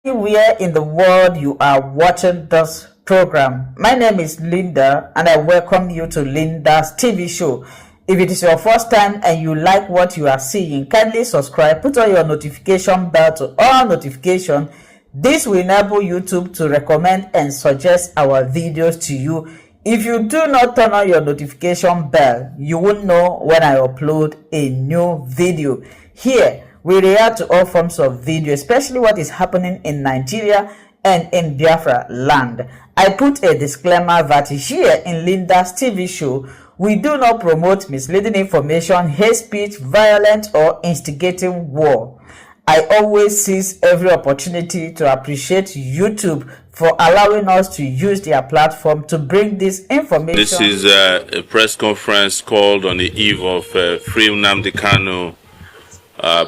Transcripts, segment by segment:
Anywhere in the world you are watching this program, my name is Linda and I welcome you to Linda's TV show. If it is your first time and you like what you are seeing, kindly subscribe, put on your notification bell to all notifications. This will enable YouTube to recommend and suggest our videos to you. If you do not turn on your notification bell, you won't know when I upload a new video. Here, we react to all forms of video, especially what is happening in Nigeria and in Biafra land. I put a disclaimer that here in Linda's TV show, we do not promote misleading information, hate speech, violent or instigating war. I always seize every opportunity to appreciate YouTube for allowing us to use their platform to bring this information. This is a press conference called on the eve of Free Nnamdi Kanu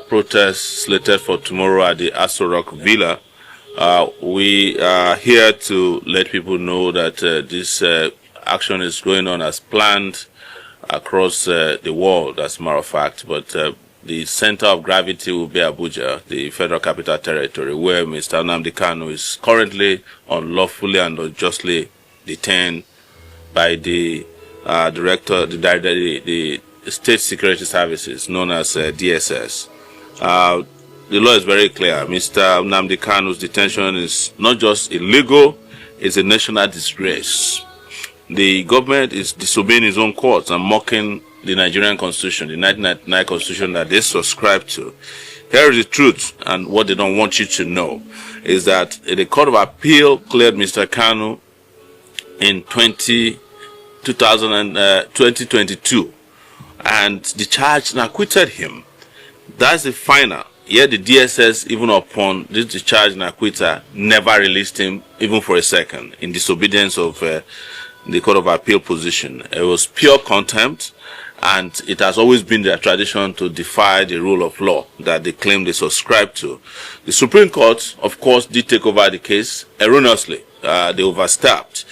protest slated for tomorrow at the ASOROCK Villa. We are here to let people know that this action is going on as planned across the world, as a matter of fact, but the center of gravity will be Abuja, the Federal Capital Territory, where Mr. Nnamdi Kanu is currently unlawfully and unjustly detained by the the State Security Services, known as DSS. The law is very clear. Mr. Nnamdi Kanu's detention is not just illegal, it's a national disgrace. The government is disobeying its own courts and mocking the Nigerian Constitution, the 1999 Constitution that they subscribe to. Here is the truth, and what they don't want you to know is that the Court of Appeal cleared Mr. Kanu in 2022 and discharged and acquitted him. That's the final. Yet the DSS, even upon this discharge and acquittal, never released him even for a second, in disobedience of the Court of Appeal position. It was pure contempt, and it has always been their tradition to defy the rule of law that they claim they subscribe to. The Supreme Court, of course, did take over the case erroneously. They overstepped.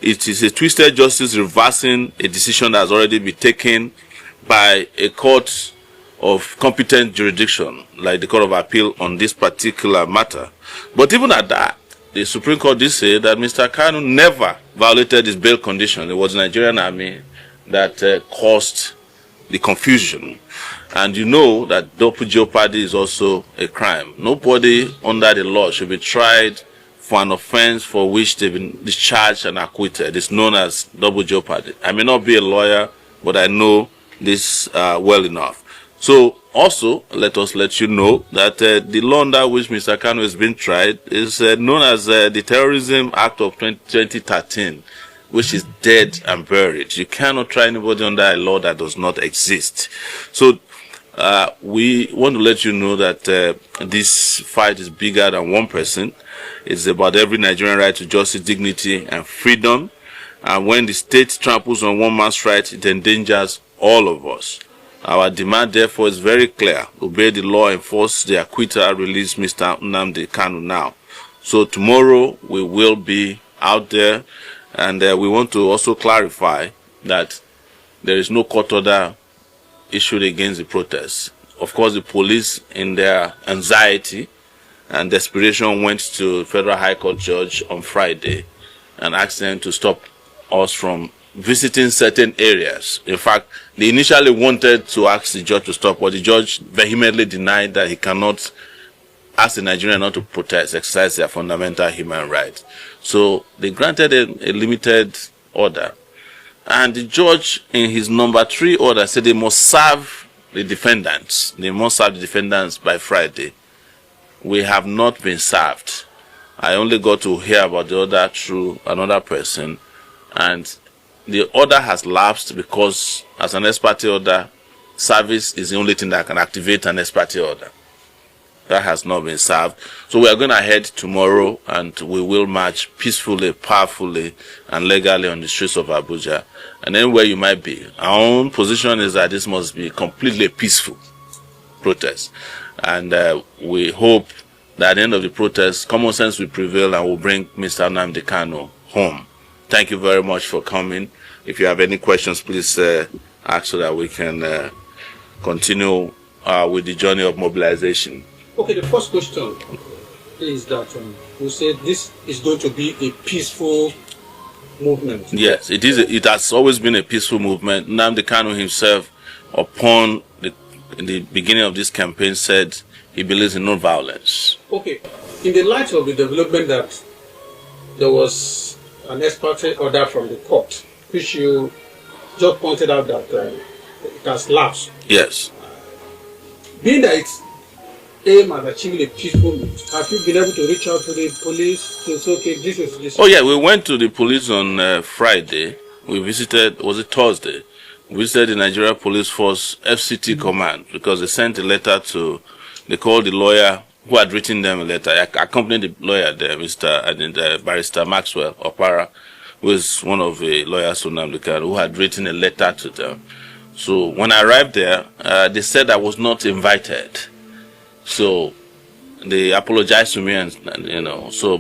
It is a twisted justice reversing a decision that has already been taken by a court of competent jurisdiction, like the Court of Appeal on this particular matter. But even at that, the Supreme Court did say that Mr. Kanu never violated his bail condition. It was the Nigerian army that caused the confusion. And you know that double jeopardy is also a crime. Nobody under the law should be tried for an offense for which they've been discharged and acquitted. It's known as double jeopardy. I may not be a lawyer, but I know this well enough. So also, let us let you know that the law under which Mr. Kanu has been tried is known as the Terrorism Act of 2013, which is dead and buried. You cannot try anybody under a law that does not exist. So we want to let you know that this fight is bigger than one person. It's about every Nigerian right to justice, dignity, and freedom. And when the state tramples on one man's right, it endangers all of us. Our demand, therefore, is very clear. Obey the law, enforce the acquittal, release Mr. Nnamdi Kanu now. So tomorrow we will be out there, and we want to also clarify that there is no court order issued against the protests. Of course, the police, in their anxiety and desperation, went to Federal High Court judge on Friday and asked them to stop us from visiting certain areas. In fact, they initially wanted to ask the judge to stop, but the judge vehemently denied that he cannot ask the Nigerians not to protest, exercise their fundamental human rights. So they granted a limited order. And the judge, in his number 3 order, said they must serve the defendants. They must serve the defendants by Friday. We have not been served. I only got to hear about the order through another person, and the order has lapsed because, as an ex parte order, service is the only thing that can activate an ex parte order. That has not been served. So we are going ahead tomorrow, and we will march peacefully, powerfully, and legally on the streets of Abuja. And anywhere you might be, our own position is that this must be completely peaceful protest. And we hope that at the end of the protest, common sense will prevail and will bring Mr. Nnamdi Kanu home. Thank you very much for coming. If you have any questions, please ask so that we can continue with the journey of mobilization. Okay, the first question is that we said this is going to be a peaceful movement. Yes, it is. It has always been a peaceful movement. Nnamdi Kanu himself, in the beginning of this campaign, said he believes in non-violence. Okay, in the light of the development that there was an ex parte order from the court, which you just pointed out that it has lapsed. Yes. Being that it's aimed at achieving a peaceful movement, have you been able to reach out to the police to say, okay, this is this? Oh yeah, we went to the police on Friday. We visited, was it Thursday? We visited the Nigeria Police Force FCT command because they sent a letter they called the lawyer who had written them a letter. I accompanied the lawyer there, Barrister Maxwell Opara, who is one of the lawyers to Nnamdi Kanu, who had written a letter to them. So when I arrived there, they said I was not invited. So they apologized to me, and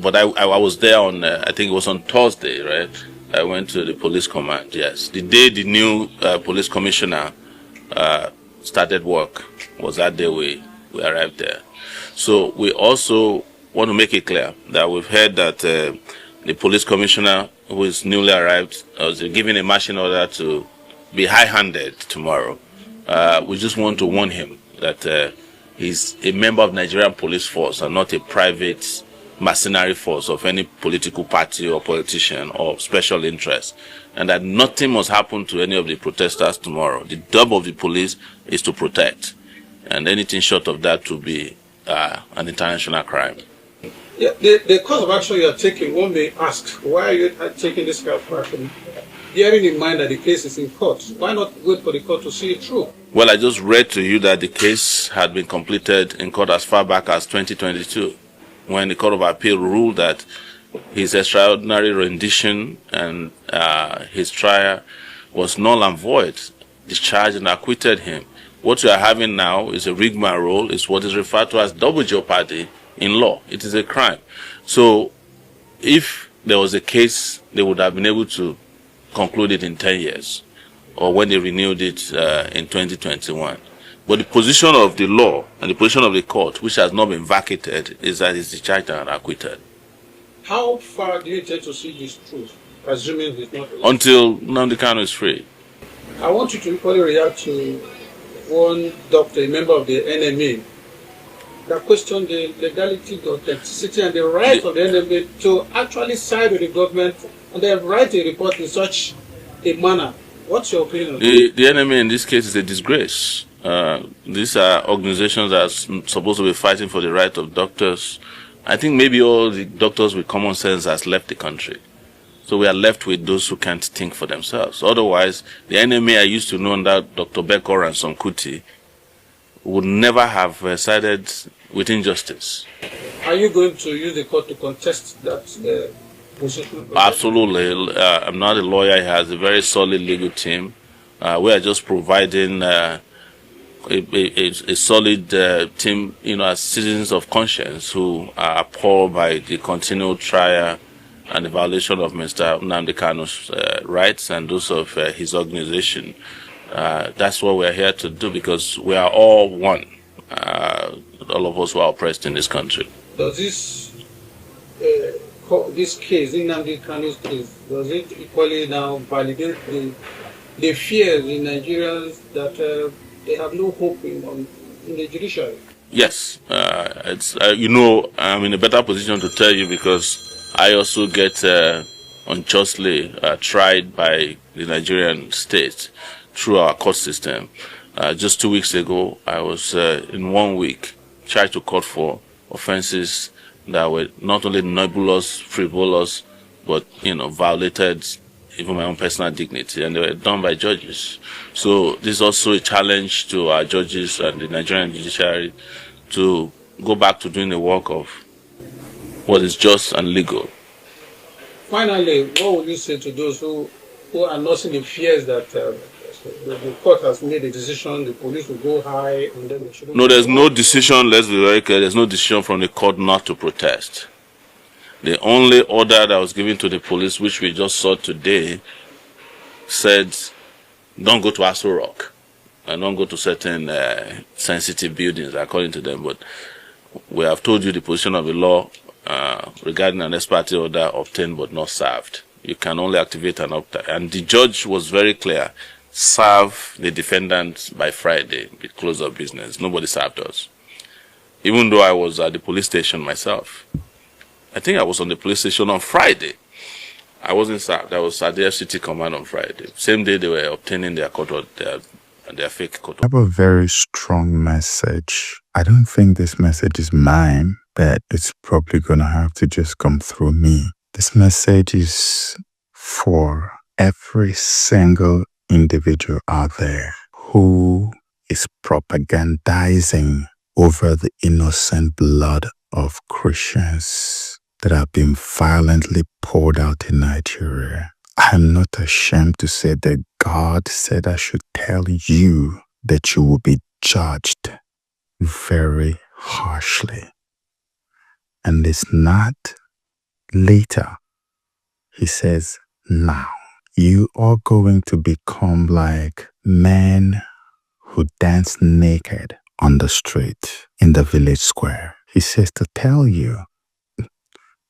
but I was there on, I think it was on Thursday, right? I went to the police command, yes. The day the new police commissioner started work was that day we arrived there. So we also want to make it clear that we've heard that the police commissioner who is newly arrived was given a marching order to be high-handed tomorrow. We just want to warn him that he's a member of Nigerian police force and not a private mercenary force of any political party or politician or special interest, and that nothing must happen to any of the protesters tomorrow. The job of the police is to protect, and anything short of that to be an international crime. Yeah, the course of action you are taking, one may ask, why are you taking this kind of action? Bearing in mind that the case is in court, why not wait for the court to see it through? Well, I just read to you that the case had been completed in court as far back as 2022, when the Court of Appeal ruled that his extraordinary rendition and his trial was null and void, discharged and acquitted him. What we are having now is a rigmarole, is what is referred to as double jeopardy in law. It is a crime. So if there was a case, they would have been able to conclude it in 10 years, or when they renewed it in 2021. But the position of the law and the position of the court, which has not been vacated, is that it's discharged and acquitted. How far do you intend to see this through, assuming it's not released? Until Nnamdi Kanu is free. I want you to equally react to one doctor, a member of the NMA, that questioned the legality, the authenticity, and the right of the NMA to actually side with the government and then write a report in such a manner. What's your opinion on the NMA in this case is a disgrace. These are organizations that are supposed to be fighting for the right of doctors. I think maybe all the doctors with common sense has left the country. So we are left with those who can't think for themselves. Otherwise, the NMA I used to know under Dr. Bekor and Sonkuti would never have sided with injustice. Are you going to use the court to contest that position? Absolutely. I'm not a lawyer. He has a very solid legal team. We are just providing a solid team, as citizens of conscience who are appalled by the continued trial and the violation of Mr. Nnamdi Kanu's rights and those of his organization. That's what we're here to do, because we are all one, all of us who are oppressed in this country. Does this case, Nnamdi Kanu's case, does it equally now validate the fears in Nigerians that they have no hope in the judiciary? Yes, it's I'm in a better position to tell you, because I also get unjustly tried by the Nigerian state through our court system. Just 2 weeks ago, I was in 1 week charged to court for offenses that were not only nebulous, frivolous, but violated even my own personal dignity, and they were done by judges. So this is also a challenge to our judges and the Nigerian judiciary to go back to doing the work of what is just and legal. Finally, what would you say to those who are nursing the fears that the court has made a decision, the police will go high, and then they shouldn't? No, there's no decision, let's be very clear, there's no decision from the court not to protest. The only order that was given to the police, which we just saw today, said, don't go to ASOROCK and don't go to certain sensitive buildings, according to them. But We have told you the position of the law regarding an ex parte order obtained but not served. You can only activate an opt-out. And the judge was very clear. Serve the defendant by Friday, the close of business. Nobody served us. Even though I was at the police station myself. I think I was on the police station on Friday. I wasn't served. I was at the H0T command on Friday. Same day they were obtaining their court order, their fake court order. I have a very strong message. I don't think this message is mine, but it's probably gonna have to just come through me. This message is for every single individual out there who is propagandizing over the innocent blood of Christians that have been violently poured out in Nigeria. I'm not ashamed to say that God said I should tell you that you will be judged very harshly. And it's not later. He says, now you are going to become like men who dance naked on the street in the village square. He says to tell you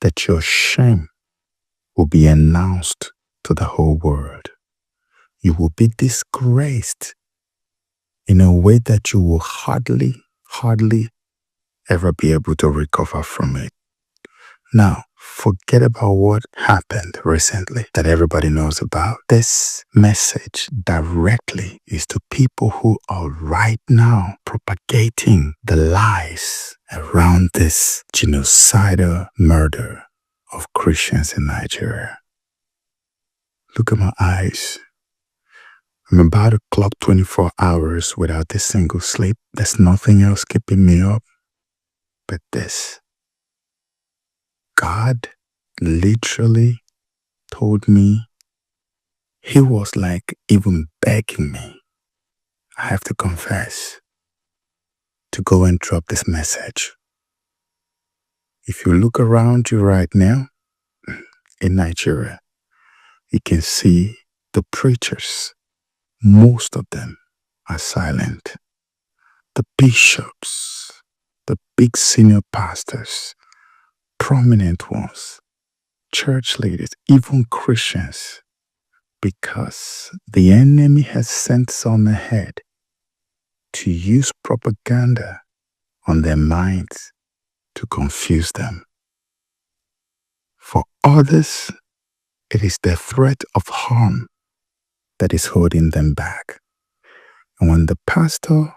that your shame will be announced to the whole world. You will be disgraced in a way that you will hardly ever be able to recover from it. Now, forget about what happened recently that everybody knows about. This message directly is to people who are right now propagating the lies around this genocidal murder of Christians in Nigeria. Look at my eyes. I'm about to clock 24 hours without a single sleep. There's nothing else keeping me up but this. God literally told me, he was like even begging me, I have to confess, to go and drop this message. If you look around you right now in Nigeria, you can see the preachers, most of them are silent. The bishops, the big senior pastors, prominent ones, church leaders, even Christians, because the enemy has sent some ahead to use propaganda on their minds to confuse them. For others, it is the threat of harm that is holding them back. And when the pastor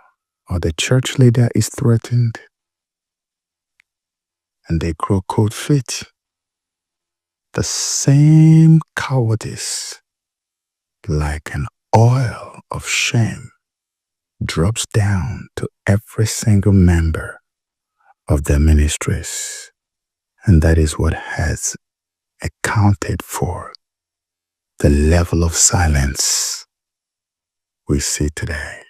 or the church leader is threatened and they grow cold feet, the same cowardice, like an oil of shame, drops down to every single member of their ministries. And that is what has accounted for the level of silence we see today.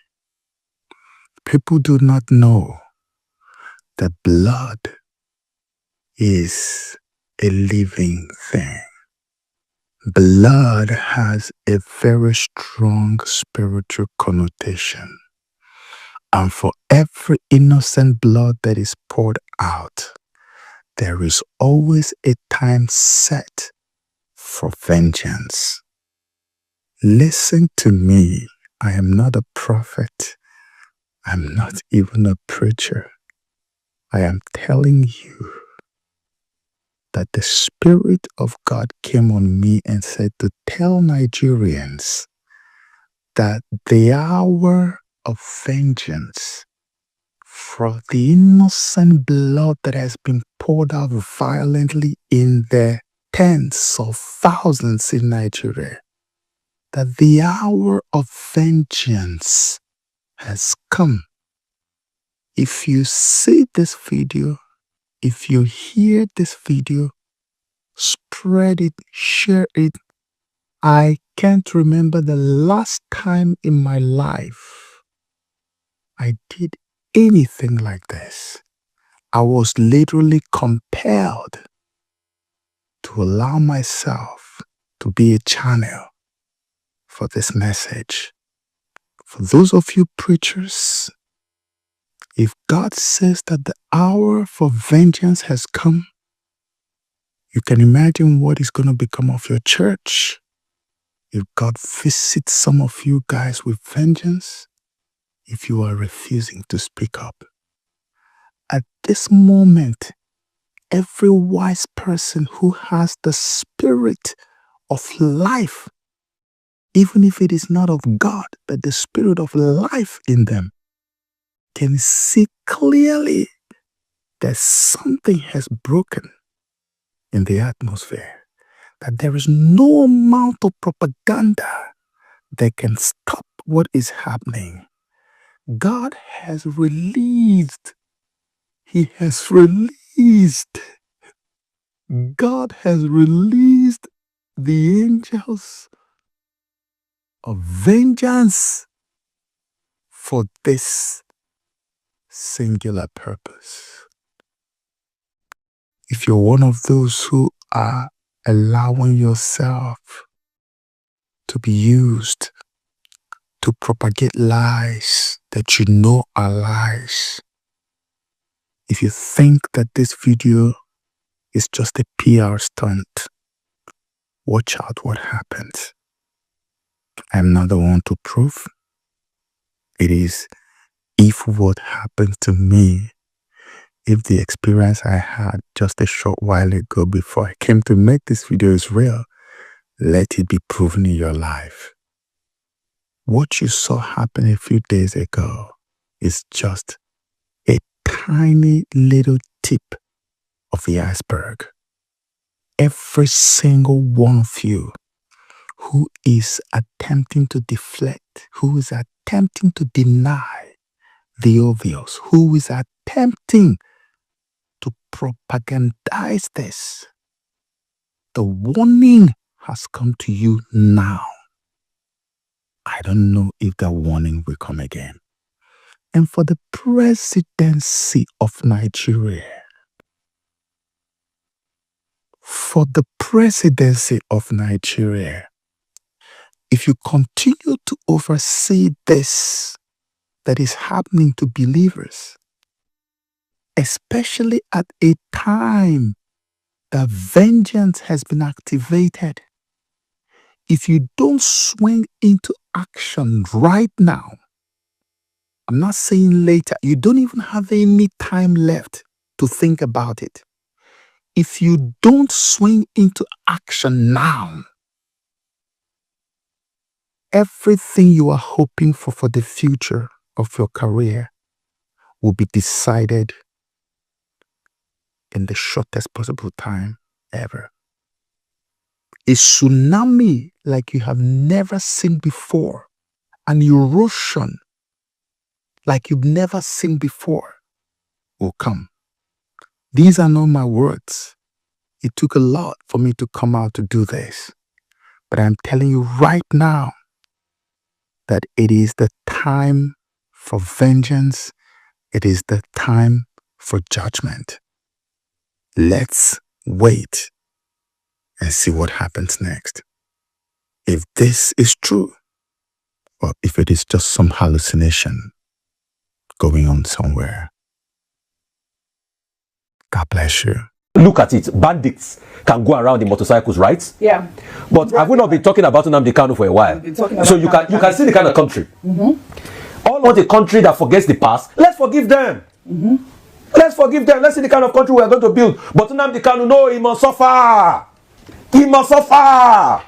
People do not know that blood is a living thing. Blood has a very strong spiritual connotation. And for every innocent blood that is poured out, there is always a time set for vengeance. Listen to me. I am not a prophet. I'm not even a preacher. I am telling you that the Spirit of God came on me and said to tell Nigerians that the hour of vengeance for the innocent blood that has been poured out violently in the tens of thousands in Nigeria, that the hour of vengeance has come. If you see this video, if you hear this video, spread it, share it. I can't remember the last time in my life I did anything like this. I was literally compelled to allow myself to be a channel for this message. For those of you preachers, If God says that the hour for vengeance has come, you can imagine what is going to become of your church. If God visits some of you guys with vengeance, if you are refusing to speak up. At this moment, every wise person who has the spirit of life, even if it is not of God, but the spirit of life in them, can see clearly that something has broken in the atmosphere, that there is no amount of propaganda that can stop what is happening. God has released, God has released the angels of vengeance for this singular purpose. If you're one of those who are allowing yourself to be used to propagate lies that you know are lies, if you think that this video is just a PR stunt, watch out what happens. I'm not the one to prove. It is if what happened to me, if the experience I had just a short while ago before I came to make this video is real, let it be proven in your life. What you saw happen a few days ago is just a tiny little tip of the iceberg. Every single one of you who is attempting to deflect, who is attempting to deny the obvious, who is attempting to propagandize this, the warning has come to you now. I don't know if that warning will come again. And for the presidency of Nigeria, if you continue to oversee this that is happening to believers, especially at a time that vengeance has been activated, if you don't swing into action right now, I'm not saying later, you don't even have any time left to think about it. If you don't swing into action now, everything you are hoping for the future of your career will be decided in the shortest possible time ever. A tsunami like you have never seen before, an erosion like you've never seen before will come. These are not my words. It took a lot for me to come out to do this. But I'm telling you right now that it is the time for vengeance. It is the time for judgment. Let's wait and see what happens next. If this is true, or if it is just some hallucination going on somewhere. God bless you. Look at it. Bandits can go around in motorcycles, right? Yeah. But have we not been talking about Nnamdi Kanu for a while? So you can see the kind of country. All want a country that forgets the past. Let's forgive them. Let's forgive them. Let's see the kind of country we are going to build. But Nnamdi Kanu, no, he must suffer. He must suffer.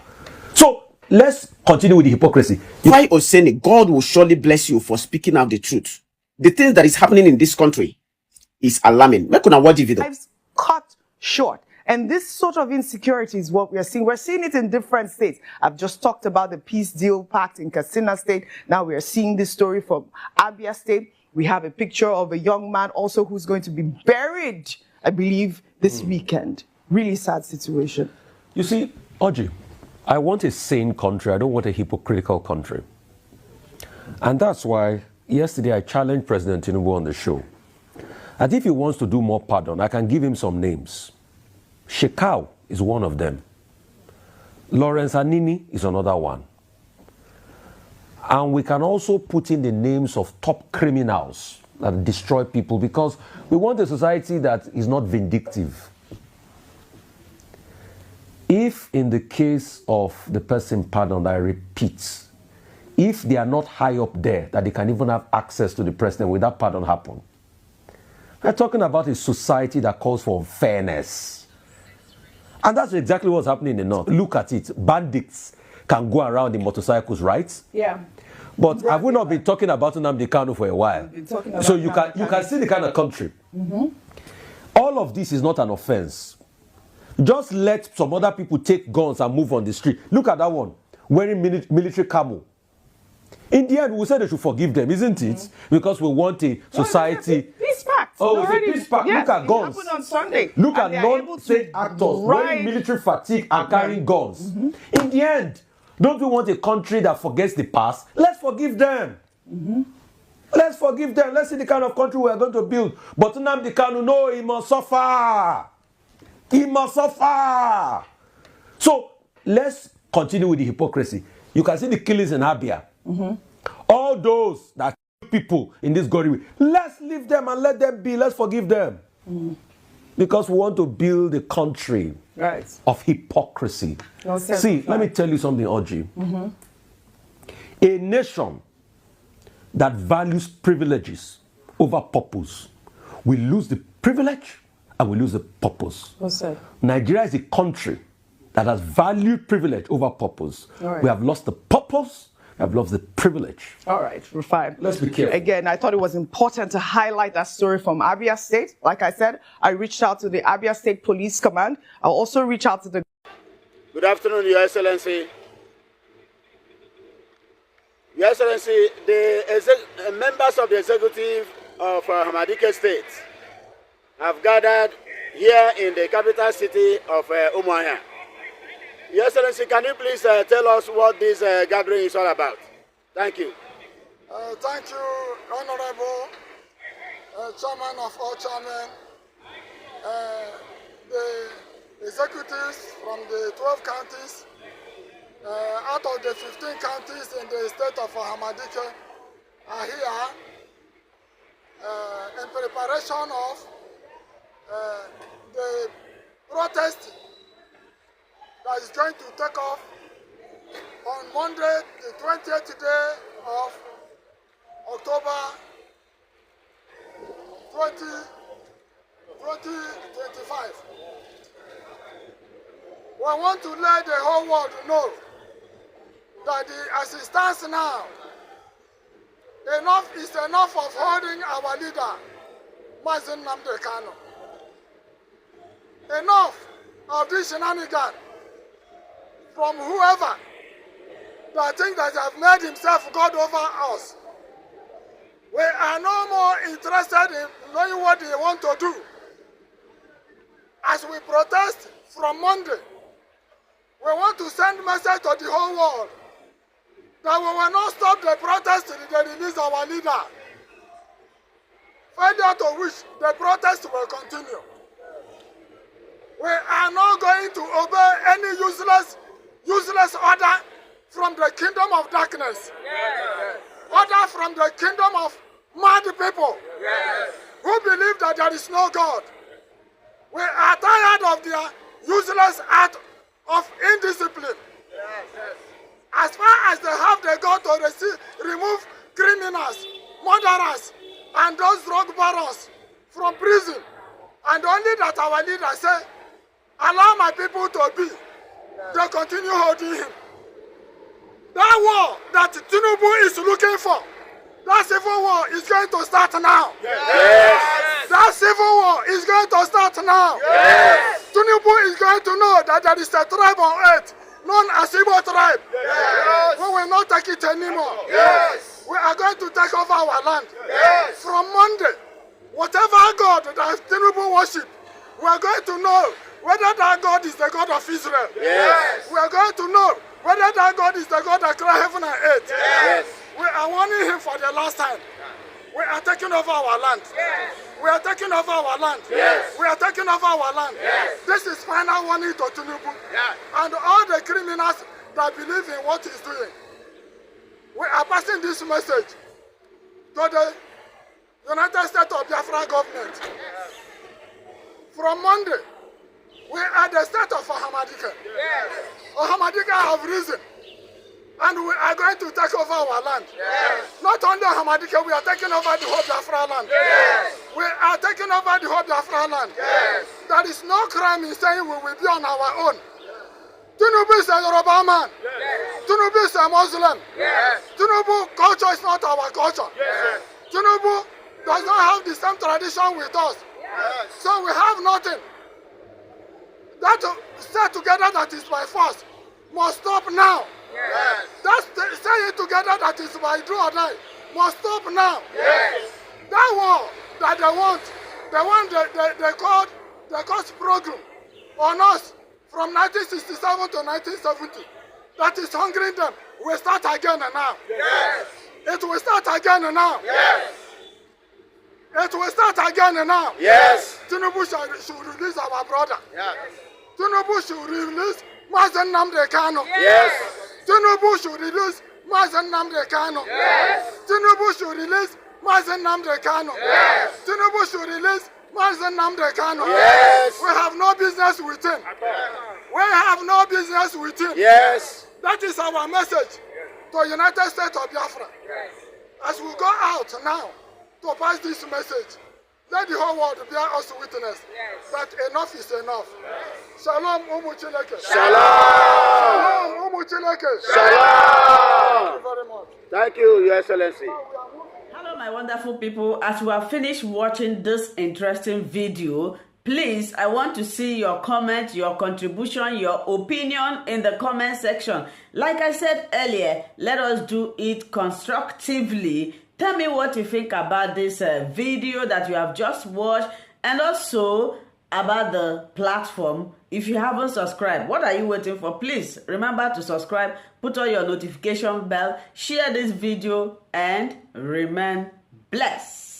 So let's continue with the hypocrisy. Why Oseni, God will surely bless you for speaking out the truth. The things that is happening in this country is alarming. Lives cut short. And this sort of insecurity is what we are seeing. We're seeing it in different states. I've just talked about the peace deal pact in Katsina State. Now we are seeing this story from Abia State. We have a picture of a young man also who's going to be buried, I believe, this weekend. Really sad situation. You see, Oji, I want a sane country. I don't want a hypocritical country. And that's why yesterday I challenged President Tinubu on the show. And if he wants to do more pardon, I can give him some names. Shäking is one of them. Lawrence Anini is another one. And we can also put in the names of top criminals that destroy people, because we want a society that is not vindictive. If in the case of the person pardoned, I repeat, if they are not high up there, that they can even have access to the president, will that pardon happen? We're talking about a society that calls for fairness. And that's exactly what's happening in the North. Look at it. Bandits can go around in motorcycles, right? Yeah. But have we not been talking about Nnamdi Kanu for a while? So you can see the kind of country. All of this is not an offense. Just let some other people take guns and move on the street. Look at that one, wearing military camo. In the end, we say they should forgive them, isn't it? Because we want a society. Peace pact. Oh, it's a peace pact. Yes, look at guns. It happened on Sunday. Look at non-state actors wearing military fatigue and carrying guns. In the end, don't we want a country that forgets the past? Let's forgive them. Let's forgive them. Let's see the kind of country we are going to build. But Nnamdi Kanu, no, he must suffer. He must suffer. So let's continue with the hypocrisy. You can see the killings in Abia. All those that kill people in this gory way, let's leave them and let them be. Let's forgive them. Because we want to build a country of hypocrisy. See, let me tell you something, Oji. A nation that values privileges over purpose will lose the privilege and will lose the purpose. Nigeria is a country that has valued privilege over purpose. We have lost the purpose, we have lost the privilege. All right, we're fine. Let's be careful. Again, I thought it was important to highlight that story from Abia State. Like I said, I reached out to the Abia State Police Command. I'll also reach out to the... Good afternoon, Your Excellency. Your Excellency, the members of the executive of Abuja State have gathered here in the capital city of Umuahia. Your Excellency, can you please tell us what this gathering is all about? Thank you. Thank you, Honorable Chairman of all chairmen, the executives from the 12 counties, out of the 15 counties in the state of Abuja are here in preparation of the protest that is going to take off on Monday, the 20th day of October 2025. We want to let the whole world know that as it stands now, enough is enough of holding our leader, Mazen Nnamdi Kanu. Enough of this shenanigan from whoever that think that they have made himself God over us. We are no more interested in knowing what they want to do. As we protest from Monday, we want to send a message to the whole world that we will not stop the protest till they release our leader. Failure to which the protest will continue. We are not going to obey any useless order from the kingdom of darkness. Order from the kingdom of mad people who believe that there is no God. We are tired of their useless act of indiscipline. As far as they have the God to remove criminals, murderers, and those drug barons from prison, and only that our leader say, allow my people to be, they continue holding him. That war that Tinubu is looking for, that civil war is going to start now. Yes. That civil war is going to start now. Yes. Tinubu is going to know that there is a tribe on earth known as Igbo tribe. Yes. We will not take it anymore. Yes. We are going to take over our land. Yes. From Monday, whatever God that Tinubu worship, we are going to know whether that God is the God of Israel. Yes. We are going to know whether that God is the God that created heaven and earth. Yes. We are warning him for the last time. We are taking over our land. Yes. We are taking over our land. Yes. We are taking over our land. Yes. This is final warning to Tinubu and all the criminals that believe in what he's doing. We are passing this message to the United States of Biafra government. From Monday, we are the state of Ohamadike. Ohamadike have risen, and we are going to take over our land. Not only Ohamadike, we are taking over the whole Biafra land. We are taking over the whole Biafra land. There is no crime in saying we will be on our own. Tinubu is a Yoruba man. Tinubu is a Muslim. Tinubu culture is not our culture. Tinubu does not have the same tradition with us. So we have nothing. That say together that is by force must stop now. That say it together that is by do or die must stop now. That war that they called the cost program on us from 1967 to 1970, that is hungering them. We start again now. It will start again now. It will start again now. Tinubu should release our brother. Tinubu should release Nnamdi Kanu. Tinubu should release Nnamdi Kanu. Tinubu should release Nnamdi Kanu. Tinubu should release Nnamdi Kanu. We have no business with him. We have no business with him. That is our message to United States of Biafra. As we go out now to pass this message, let the whole world bear us witness that enough is enough. Shalom, Umu Chineke. Shalom, Umu Chineke. Shalom. Thank you very much. Thank you, Your Excellency. Hello, my wonderful people. As we have finished watching this interesting video, please, I want to see your comment, your contribution, your opinion in the comment section. Like I said earlier, let us do it constructively. Tell me what you think about this video that you have just watched, and also about the platform. If you haven't subscribed, what are you waiting for? Please remember to subscribe, put on your notification bell, share this video, and remain blessed.